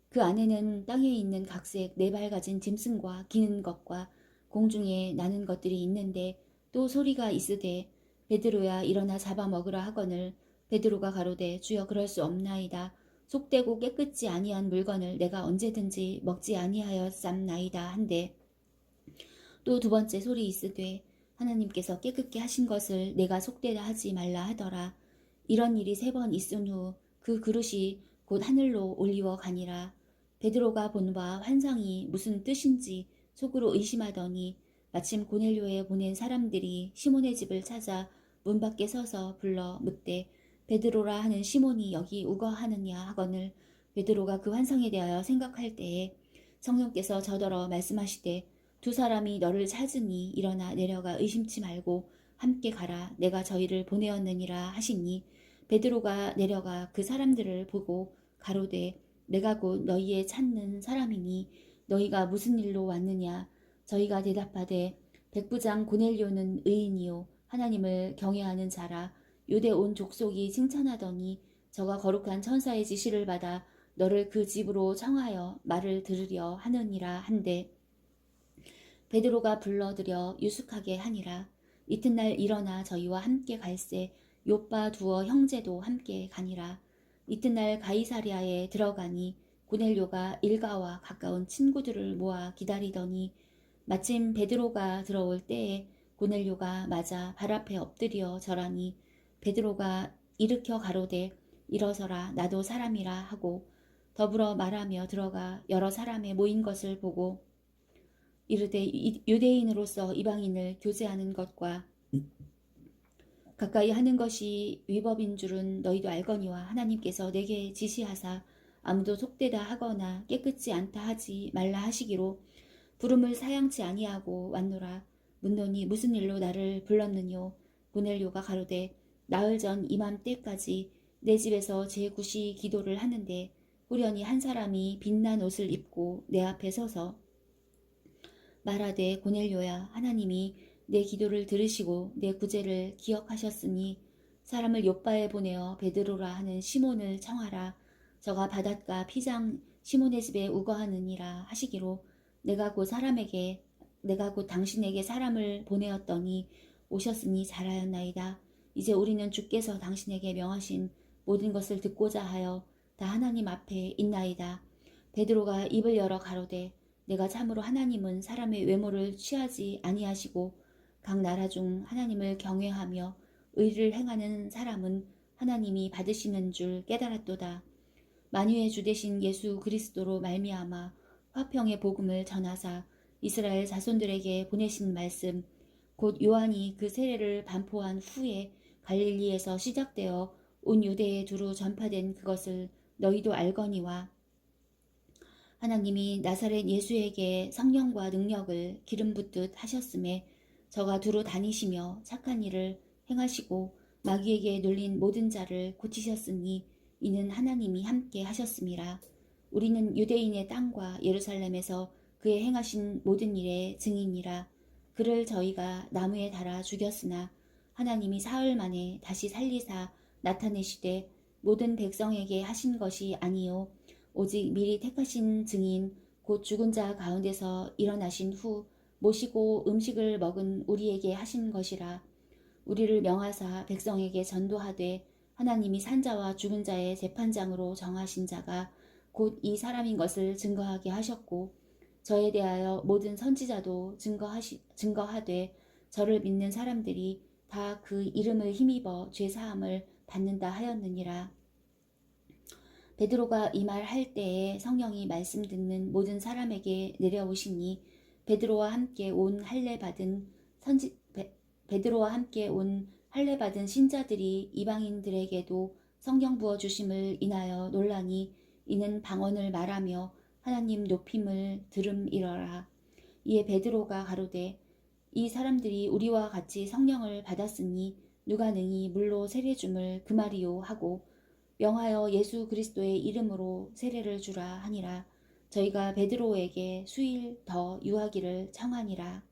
그 안에는 땅에 있는 각색 4발 가진 짐승과 기는 것과 공중에 나는 것들이 있는데 또 소리가 있으되 베드로야 일어나 잡아먹으라 하거늘 베드로가 가로되 주여 그럴 수 없나이다. 속되고 깨끗지 아니한 물건을 내가 언제든지 먹지 아니하였삼나이다 한데 또 두 번째 소리 있으되 하나님께서 깨끗게 하신 것을 내가 속되다 하지 말라 하더라. 이런 일이 3번 있은 후 그 그릇이 곧 하늘로 올리워 가니라. 베드로가 본 바 환상이 무슨 뜻인지 속으로 의심하더니 마침 고넬료에 보낸 사람들이 시몬의 집을 찾아 문 밖에 서서 불러 묻되 베드로라 하는 시몬이 여기 우거하느냐 하거늘 베드로가 그 환상에 대하여 생각할 때에 성령께서 저더러 말씀하시되 두 사람이 너를 찾으니 일어나 내려가 의심치 말고 함께 가라. 내가 저희를 보내었느니라 하시니 베드로가 내려가 그 사람들을 보고 가로되 내가 곧 너희의 찾는 사람이니 너희가 무슨 일로 왔느냐. 저희가 대답하되 백부장 고넬료는 의인이요 하나님을 경외하는 자라. 유대 온 족속이 칭찬하더니 저가 거룩한 천사의 지시를 받아 너를 그 집으로 청하여 말을 들으려 하느니라 한데 베드로가 불러들여 유숙하게 하니라. 이튿날 일어나 저희와 함께 갈새 요빠 두어 형제도 함께 가니라. 이튿날 가이사랴에 들어가니 고넬료가 일가와 가까운 친구들을 모아 기다리더니 마침 베드로가 들어올 때에 고넬료가 맞아 발 앞에 엎드려 절하니 베드로가 일으켜 가로되 일어서라 나도 사람이라 하고 더불어 말하며 들어가 여러 사람의 모인 것을 보고 이르되 유대인으로서 이방인을 교제하는 것과 가까이 하는 것이 위법인 줄은 너희도 알거니와 하나님께서 내게 지시하사 아무도 속되다 하거나 깨끗지 않다 하지 말라 하시기로 부름을 사양치 아니하고 왔노라. 묻노니 무슨 일로 나를 불렀느뇨. 고넬료가 가로되 나흘 전 이맘때까지 내 집에서 제9시 기도를 하는데 후련히 한 사람이 빛난 옷을 입고 내 앞에 서서 말하되 고넬료야 하나님이 내 기도를 들으시고 내 구제를 기억하셨으니 사람을 요빠에 보내어 베드로라 하는 시몬을 청하라. 저가 바닷가 피장 시몬의 집에 우거하느니라 하시기로 내가 곧 당신에게 사람을 보내었더니 오셨으니 잘하였나이다. 이제 우리는 주께서 당신에게 명하신 모든 것을 듣고자 하여 다 하나님 앞에 있나이다. 베드로가 입을 열어 가로되 내가 참으로 하나님은 사람의 외모를 취하지 아니하시고 각 나라 중 하나님을 경외하며 의를 행하는 사람은 하나님이 받으시는 줄 깨달았도다. 만유의 주 되신 예수 그리스도로 말미암아 화평의 복음을 전하사 이스라엘 자손들에게 보내신 말씀 곧 요한이 그 세례를 반포한 후에 갈릴리에서 시작되어 온 유대에 두루 전파된 그것을 너희도 알거니와 하나님이 나사렛 예수에게 성령과 능력을 기름 붓듯 하셨음에 저가 두루 다니시며 착한 일을 행하시고 마귀에게 눌린 모든 자를 고치셨으니 이는 하나님이 함께 하셨음이라. 우리는 유대인의 땅과 예루살렘에서 그의 행하신 모든 일의 증인이라. 그를 저희가 나무에 달아 죽였으나 하나님이 사흘 만에 다시 살리사 나타내시되 모든 백성에게 하신 것이 아니요 오직 미리 택하신 증인 곧 죽은 자 가운데서 일어나신 후 모시고 음식을 먹은 우리에게 하신 것이라. 우리를 명하사 백성에게 전도하되 하나님이 산자와 죽은 자의 재판장으로 정하신 자가 곧 이 사람인 것을 증거하게 하셨고 저에 대하여 모든 선지자도 증거하되 저를 믿는 사람들이 다 그 이름을 힘입어 죄사함을 받는다 하였느니라. 베드로가 이 말 할 때에 성령이 말씀 듣는 모든 사람에게 내려오시니 베드로와 함께 온 할례 받은 신자들이 이방인들에게도 성령 부어 주심을 인하여 논라니 이는 방언을 말하며 하나님 높임을 들음이러라. 이에 베드로가 가로되 이 사람들이 우리와 같이 성령을 받았으니 누가 능히 물로 세례 줌을 금하리요 하고 명하여 예수 그리스도의 이름으로 세례를 주라 하니라. 저희가 베드로에게 수일 더 유하기를 청하니라.